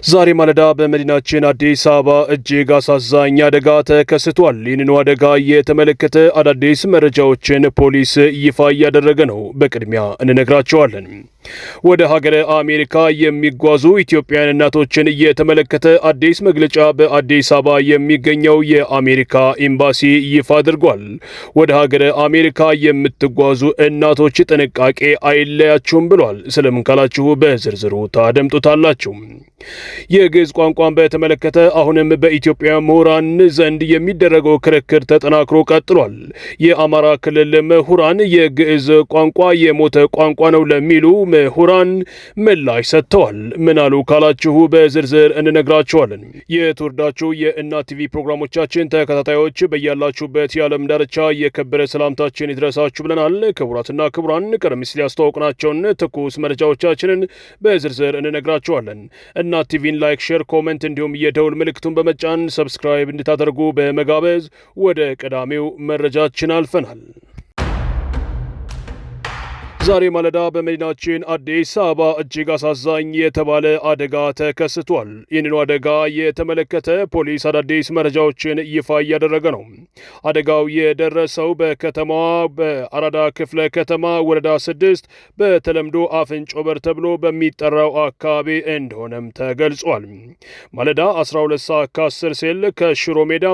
ዛሬ ማለዳ በመዲናችን አዲስ አበባ እጅግ አሳዛኝ አደጋ ተከስቷል። ይህንኑ አደጋ የተመለከተ አዳዲስ መረጃዎችን ፖሊስ ይፋ እያደረገ ነው። በቅድሚያ እንነግራቸዋለን። ወደ ሀገረ አሜሪካ የሚጓዙ ኢትዮጵያውያን እናቶችን የተመለከተ አዲስ መግለጫ በአዲስ አበባ የሚገኘው የአሜሪካ ኤምባሲ ይፋ አድርጓል። ወደ ሀገረ አሜሪካ የምትጓዙ እናቶች ጥንቃቄ አይለያችሁም ብሏል። ስለምን ካላችሁ በዝርዝሩ ታደምጡታላችሁ። የግዕዝ ቋንቋን በተመለከተ አሁንም በኢትዮጵያ ምሁራን ዘንድ የሚደረገው ክርክር ተጠናክሮ ቀጥሏል። የአማራ ክልል ምሁራን የግዕዝ ቋንቋ የሞተ ቋንቋ ነው ለሚሉ ምሁራን ምላሽ ሰጥተዋል። ምን አሉ ካላችሁ በዝርዝር እንነግራችኋለን። የተወዳችሁ የእናት ቲቪ ፕሮግራሞቻችን ተከታታዮች በያላችሁበት የዓለም ዳርቻ የከበረ ሰላምታችን ይድረሳችሁ ብለናል። ክቡራትና ክቡራን ቀደም ሲል ያስተዋወቅናቸውን ትኩስ መረጃዎቻችንን በዝርዝር እንነግራችኋለን። እናት ቲቪን ላይክ፣ ሼር፣ ኮሜንት እንዲሁም የደውል ምልክቱን በመጫን ሰብስክራይብ እንድታደርጉ በመጋበዝ ወደ ቀዳሚው መረጃችን አልፈናል። ዛሬ ማለዳ በመዲናችን አዲስ አበባ እጅግ አሳዛኝ የተባለ አደጋ ተከስቷል። ይህንኑ አደጋ የተመለከተ ፖሊስ አዳዲስ መረጃዎችን ይፋ እያደረገ ነው። አደጋው የደረሰው በከተማዋ በአራዳ ክፍለ ከተማ ወረዳ 6 በተለምዶ አፍንጮ በር ተብሎ በሚጠራው አካባቢ እንደሆነም ተገልጿል። ማለዳ 12 ሰዓት ከ10 ሲል ከሽሮ ሜዳ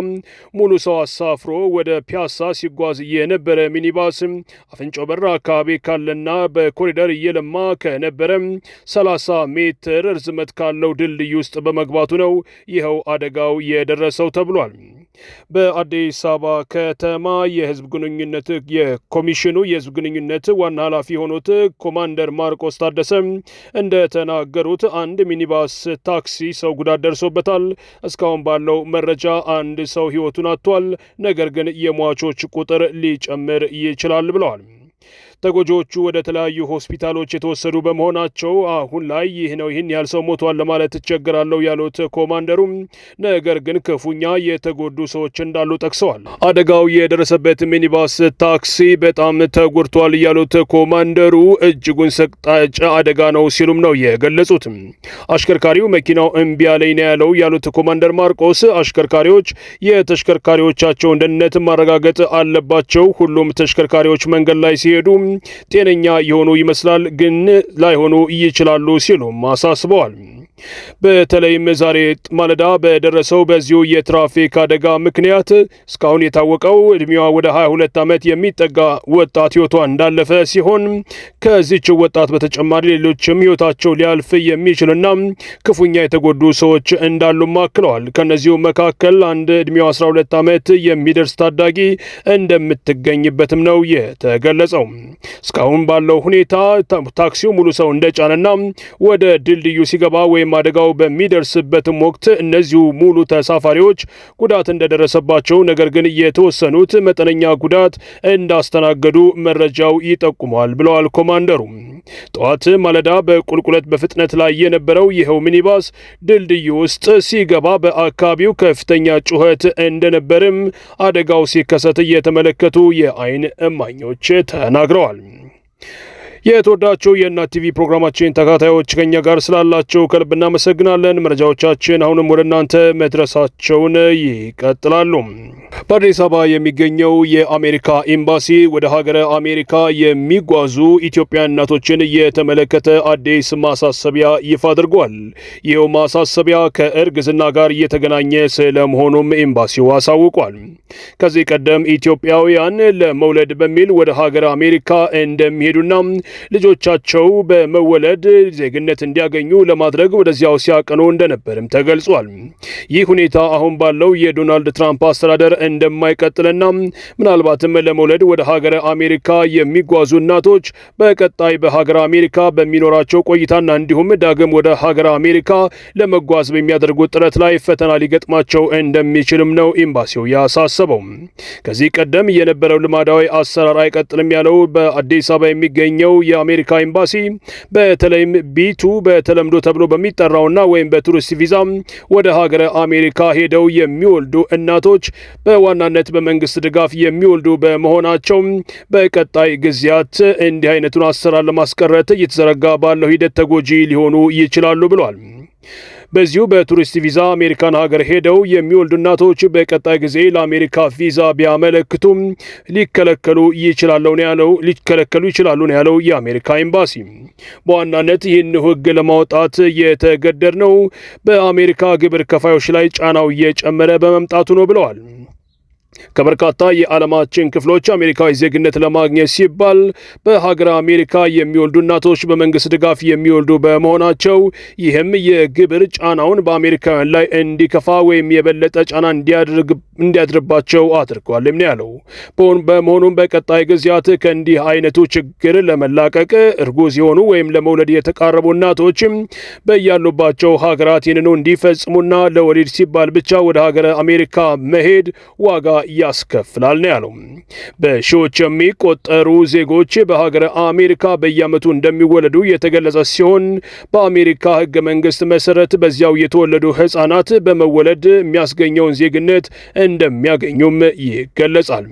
ሙሉ ሰው አሳፍሮ ወደ ፒያሳ ሲጓዝ የነበረ ሚኒባስ አፍንጮ በር አካባቢ ካለ እና በኮሪደር እየለማ ከነበረ 30 ሜትር ርዝመት ካለው ድልድይ ውስጥ በመግባቱ ነው ይኸው አደጋው የደረሰው ተብሏል። በአዲስ አበባ ከተማ የህዝብ ግንኙነት የኮሚሽኑ የህዝብ ግንኙነት ዋና ኃላፊ የሆኑት ኮማንደር ማርቆስ ታደሰ እንደተናገሩት አንድ ሚኒባስ ታክሲ ሰው ጉዳት ደርሶበታል። እስካሁን ባለው መረጃ አንድ ሰው ህይወቱን አጥቷል። ነገር ግን የሟቾች ቁጥር ሊጨምር ይችላል ብለዋል። ተጎጂዎቹ ወደ ተለያዩ ሆስፒታሎች የተወሰዱ በመሆናቸው አሁን ላይ ይህን ያህል ሰው ሞቷል ለማለት እቸገራለሁ ያሉት ኮማንደሩ ነገር ግን ክፉኛ የተጎዱ ሰዎች እንዳሉ ጠቅሰዋል። አደጋው የደረሰበት ሚኒባስ ታክሲ በጣም ተጎድቷል ያሉት ኮማንደሩ እጅጉን ሰቅጣጭ አደጋ ነው ሲሉም ነው የገለጹት። አሽከርካሪው መኪናው እምቢ አለኝ ነው ያለው ያሉት ኮማንደር ማርቆስ አሽከርካሪዎች የተሽከርካሪዎቻቸውን ደህንነት ማረጋገጥ አለባቸው። ሁሉም ተሽከርካሪዎች መንገድ ላይ ሲሄዱ ጤነኛ የሆኑ ይመስላል ግን ላይሆኑ ይችላሉ ሲሉም አሳስበዋል። በተለይም ዛሬ ማለዳ በደረሰው በዚሁ የትራፊክ አደጋ ምክንያት እስካሁን የታወቀው እድሜዋ ወደ 22 ዓመት የሚጠጋ ወጣት ህይወቷ እንዳለፈ ሲሆን ከዚህች ወጣት በተጨማሪ ሌሎችም ህይወታቸው ሊያልፍ የሚችልና ክፉኛ የተጎዱ ሰዎች እንዳሉ አክለዋል። ከነዚሁ መካከል አንድ እድሜዋ 12 ዓመት የሚደርስ ታዳጊ እንደምትገኝበትም ነው የተገለጸው። እስካሁን ባለው ሁኔታ ታክሲው ሙሉ ሰው እንደጫነና ወደ ድልድዩ ሲገባ ወይም አደጋው በሚደርስበትም ወቅት እነዚሁ ሙሉ ተሳፋሪዎች ጉዳት እንደደረሰባቸው ነገር ግን የተወሰኑት መጠነኛ ጉዳት እንዳስተናገዱ መረጃው ይጠቁማል ብለዋል ኮማንደሩ። ጠዋት ማለዳ በቁልቁለት በፍጥነት ላይ የነበረው ይኸው ሚኒባስ ድልድዩ ውስጥ ሲገባ በአካባቢው ከፍተኛ ጩኸት እንደነበርም አደጋው ሲከሰት የተመለከቱ የአይን እማኞች ተናግረዋል። የተወዳችሁ የእናት ቲቪ ፕሮግራማችን ተከታታዮች ከኛ ጋር ስላላችሁ ከልብ እናመሰግናለን። መረጃዎቻችን አሁንም ወደ እናንተ መድረሳቸውን ይቀጥላሉ። በአዲስ አበባ የሚገኘው የአሜሪካ ኤምባሲ ወደ ሀገረ አሜሪካ የሚጓዙ ኢትዮጵያውያን እናቶችን የተመለከተ አዲስ ማሳሰቢያ ይፋ አድርጓል። ይኸው ማሳሰቢያ ከእርግዝና ጋር እየተገናኘ ስለመሆኑም ኤምባሲው አሳውቋል። ከዚህ ቀደም ኢትዮጵያውያን ለመውለድ በሚል ወደ ሀገረ አሜሪካ እንደሚሄዱና ልጆቻቸው በመወለድ ዜግነት እንዲያገኙ ለማድረግ ወደዚያው ሲያቀኑ እንደነበርም ተገልጿል። ይህ ሁኔታ አሁን ባለው የዶናልድ ትራምፕ አስተዳደር እንደማይቀጥልና ምናልባትም ለመውለድ ወደ ሀገረ አሜሪካ የሚጓዙ እናቶች በቀጣይ በሀገረ አሜሪካ በሚኖራቸው ቆይታና እንዲሁም ዳግም ወደ ሀገረ አሜሪካ ለመጓዝ በሚያደርጉት ጥረት ላይ ፈተና ሊገጥማቸው እንደሚችልም ነው ኤምባሲው ያሳሰበው። ከዚህ ቀደም የነበረው ልማዳዊ አሰራር አይቀጥልም ያለው በአዲስ አበባ የሚገኘው የአሜሪካ ኤምባሲ በተለይም ቢቱ በተለምዶ ተብሎ በሚጠራውና ወይም በቱሪስት ቪዛ ወደ ሀገረ አሜሪካ ሄደው የሚወልዱ እናቶች በዋናነት በመንግስት ድጋፍ የሚወልዱ በመሆናቸው በቀጣይ ጊዜያት እንዲህ አይነቱን አሰራር ለማስቀረት እየተዘረጋ ባለው ሂደት ተጎጂ ሊሆኑ ይችላሉ ብሏል። በዚሁ በቱሪስት ቪዛ አሜሪካን ሀገር ሄደው የሚወልዱ እናቶች በቀጣይ ጊዜ ለአሜሪካ ቪዛ ቢያመለክቱም ሊከለከሉ ይችላሉ ነው ያለው የአሜሪካ ኤምባሲ። በዋናነት ይህን ሕግ ለማውጣት የተገደድነው በአሜሪካ ግብር ከፋዮች ላይ ጫናው እየጨመረ በመምጣቱ ነው ብለዋል። ከበርካታ የዓለማችን ክፍሎች አሜሪካዊ ዜግነት ለማግኘት ሲባል በሀገር አሜሪካ የሚወልዱ እናቶች በመንግስት ድጋፍ የሚወልዱ በመሆናቸው ይህም የግብር ጫናውን በአሜሪካውያን ላይ እንዲከፋ ወይም የበለጠ ጫና እንዲያድርባቸው አድርጓል ነው ያለው። በመሆኑም በቀጣይ ጊዜያት ከእንዲህ አይነቱ ችግር ለመላቀቅ እርጉዝ የሆኑ ወይም ለመውለድ የተቃረቡ እናቶች በያሉባቸው ሀገራት ይህንኑ እንዲፈጽሙና ለወሊድ ሲባል ብቻ ወደ ሀገር አሜሪካ መሄድ ዋጋ ያስከፍላል ነው ያለው። በሺዎች የሚቆጠሩ ዜጎች በሀገር አሜሪካ በየዓመቱ እንደሚወለዱ የተገለጸ ሲሆን በአሜሪካ ሕገ መንግስት መሰረት በዚያው የተወለዱ ህፃናት በመወለድ የሚያስገኘውን ዜግነት እንደሚያገኙም ይገለጻል።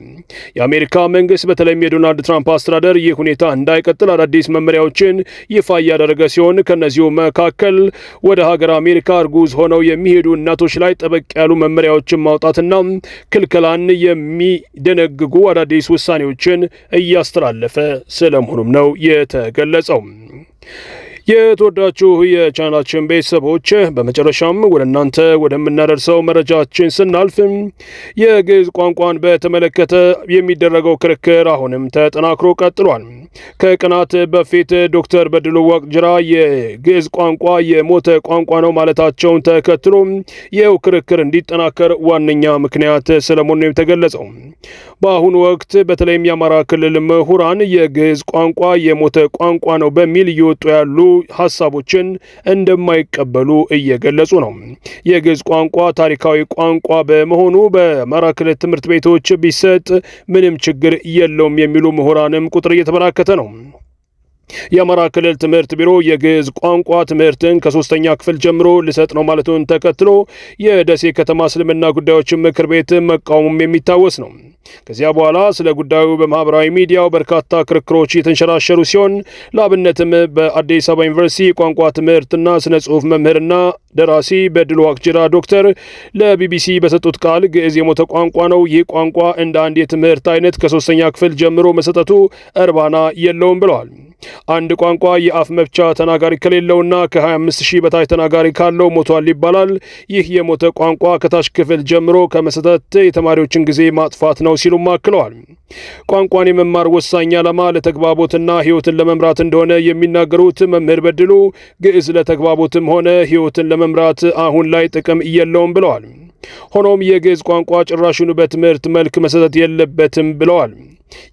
የአሜሪካ መንግስት በተለይም የዶናልድ ትራምፕ አስተዳደር ይህ ሁኔታ እንዳይቀጥል አዳዲስ መመሪያዎችን ይፋ እያደረገ ሲሆን ከነዚሁ መካከል ወደ ሀገር አሜሪካ እርጉዝ ሆነው የሚሄዱ እናቶች ላይ ጠበቅ ያሉ መመሪያዎችን ማውጣትና ክልከላን የሚደነግጉ አዳዲስ ውሳኔዎችን እያስተላለፈ ስለመሆኑም ነው የተገለጸው። የተወዳችሁ የቻናላችን ቤተሰቦች በመጨረሻም ወደ እናንተ ወደምናደርሰው መረጃችን ስናልፍ የግዕዝ ቋንቋን በተመለከተ የሚደረገው ክርክር አሁንም ተጠናክሮ ቀጥሏል። ከቀናት በፊት ዶክተር በድሉ ዋቅጅራ የግዕዝ ቋንቋ የሞተ ቋንቋ ነው ማለታቸውን ተከትሎ ይኸው ክርክር እንዲጠናከር ዋነኛ ምክንያት ስለመሆኑ ነው የተገለጸው። በአሁኑ ወቅት በተለይም የአማራ ክልል ምሁራን የግዕዝ ቋንቋ የሞተ ቋንቋ ነው በሚል እየወጡ ያሉ ሀሳቦችን እንደማይቀበሉ እየገለጹ ነው። የግዕዝ ቋንቋ ታሪካዊ ቋንቋ በመሆኑ በአማራ ክልል ትምህርት ቤቶች ቢሰጥ ምንም ችግር የለውም የሚሉ ምሁራንም ቁጥር እየተበራከተ ነው። የአማራ ክልል ትምህርት ቢሮ የግዕዝ ቋንቋ ትምህርትን ከ3ኛ ክፍል ጀምሮ ልሰጥ ነው ማለቱን ተከትሎ የደሴ ከተማ እስልምና ጉዳዮች ምክር ቤት መቃወሙም የሚታወስ ነው። ከዚያ በኋላ ስለ ጉዳዩ በማህበራዊ ሚዲያው በርካታ ክርክሮች የተንሸራሸሩ ሲሆን ለአብነትም በአዲስ አበባ ዩኒቨርሲቲ ቋንቋ ትምህርትና ስነ ጽሑፍ መምህርና ደራሲ በድሉ ዋቅጅራ ዶክተር ለቢቢሲ በሰጡት ቃል ግዕዝ የሞተ ቋንቋ ነው። ይህ ቋንቋ እንደ አንድ የትምህርት አይነት ከ3ኛ ክፍል ጀምሮ መሰጠቱ እርባና የለውም ብለዋል። አንድ ቋንቋ የአፍ መፍቻ ተናጋሪ ከሌለውና ከ25,000 በታች ተናጋሪ ካለው ሞቷል ይባላል። ይህ የሞተ ቋንቋ ከታች ክፍል ጀምሮ ከመሰጠት የተማሪዎችን ጊዜ ማጥፋት ነው ሲሉም አክለዋል። ቋንቋን የመማር ወሳኝ ዓላማ ለተግባቦትና ሕይወትን ለመምራት እንደሆነ የሚናገሩት መምህር በድሉ ግዕዝ ለተግባቦትም ሆነ ሕይወትን ለመምራት አሁን ላይ ጥቅም የለውም ብለዋል። ሆኖም የግዕዝ ቋንቋ ጭራሹን በትምህርት መልክ መሰጠት የለበትም ብለዋል።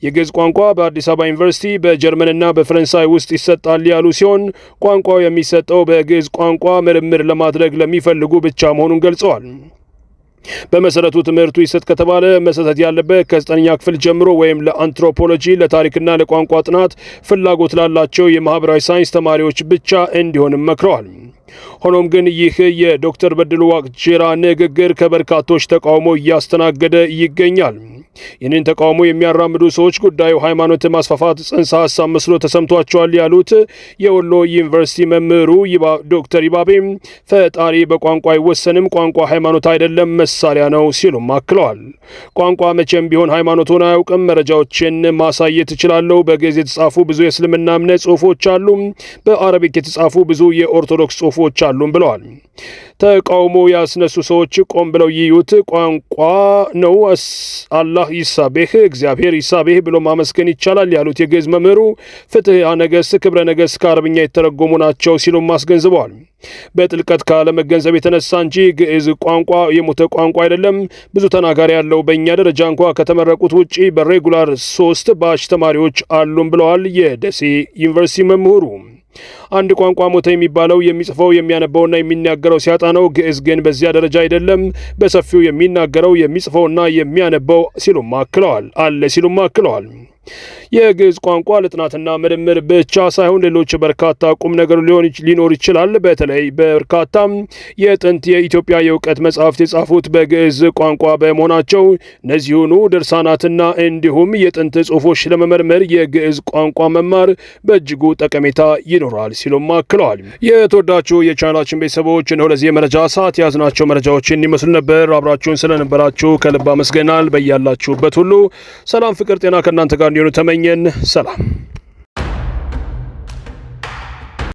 የግዕዝ ቋንቋ በአዲስ አበባ ዩኒቨርሲቲ በጀርመንና በፈረንሳይ ውስጥ ይሰጣል ያሉ ሲሆን ቋንቋው የሚሰጠው በግዕዝ ቋንቋ ምርምር ለማድረግ ለሚፈልጉ ብቻ መሆኑን ገልጸዋል። በመሰረቱ ትምህርቱ ይሰጥ ከተባለ መሰጠት ያለበት ከ9ኛ ክፍል ጀምሮ ወይም ለአንትሮፖሎጂ ለታሪክና ለቋንቋ ጥናት ፍላጎት ላላቸው የማህበራዊ ሳይንስ ተማሪዎች ብቻ እንዲሆንም መክረዋል። ሆኖም ግን ይህ የዶክተር በድሉ ዋቅጅራ ንግግር ከበርካቶች ተቃውሞ እያስተናገደ ይገኛል። ይህንን ተቃውሞ የሚያራምዱ ሰዎች ጉዳዩ ሃይማኖት ማስፋፋት ጽንሰ ሐሳብ መስሎ ተሰምቷቸዋል ያሉት የወሎ ዩኒቨርሲቲ መምህሩ ዶክተር ይባቤ ፈጣሪ በቋንቋ አይወሰንም፣ ቋንቋ ሃይማኖት አይደለም መሳሪያ ነው ሲሉም አክለዋል። ቋንቋ መቼም ቢሆን ሃይማኖቱን አያውቅም። መረጃዎችን ማሳየት እችላለሁ። በግዕዝ የተጻፉ ብዙ የእስልምና እምነት ጽሑፎች አሉ። በአረቢክ የተጻፉ ብዙ የኦርቶዶክስ ጽሑፎች አሉም ብለዋል። ተቃውሞ ያስነሱ ሰዎች ቆም ብለው ይዩት። ቋንቋ ነው። አላህ ይሳቤህ፣ እግዚአብሔር ይሳቤህ ብሎ ማመስገን ይቻላል ያሉት የግዕዝ መምህሩ ፍትሕ ነገሥት፣ ክብረ ነገሥት ከአረብኛ የተረጎሙ ናቸው ሲሉም አስገንዝበዋል። በጥልቀት ካለመገንዘብ የተነሳ እንጂ ግዕዝ ቋንቋ የሞተ ቋንቋ አይደለም። ብዙ ተናጋሪ ያለው በእኛ ደረጃ እንኳ ከተመረቁት ውጪ በሬጉላር 3 ባች ተማሪዎች አሉም ብለዋል የደሴ ዩኒቨርሲቲ መምህሩ። አንድ ቋንቋ ሞተ የሚባለው የሚጽፈው የሚያነበውና የሚናገረው ሲያጣ ነው። ግዕዝ ግን በዚያ ደረጃ አይደለም። በሰፊው የሚናገረው የሚጽፈውና የሚያነበው ሲሉም አክለዋል። የግዕዝ ቋንቋ ለጥናትና ምርምር ብቻ ሳይሆን ሌሎች በርካታ ቁም ነገር ሊኖር ይችላል። በተለይ በርካታ የጥንት የኢትዮጵያ የእውቀት መጻሕፍት የጻፉት በግዕዝ ቋንቋ በመሆናቸው እነዚሁኑ ድርሳናትና እንዲሁም የጥንት ጽሑፎች ለመመርመር የግዕዝ ቋንቋ መማር በእጅጉ ጠቀሜታ ይኖራል ሲሉም አክለዋል። የተወዳችሁ የቻናላችን ቤተሰቦች እነሆ ለዚህ የመረጃ ሰዓት የያዝናቸው መረጃዎችን ይመስሉ ነበር። አብራችሁን ስለነበራችሁ ከልብ አመስገናል። በያላችሁበት ሁሉ ሰላም፣ ፍቅር፣ ጤና ከእናንተ ጋር እንዲሆኑ ተመኘን። ሰላም።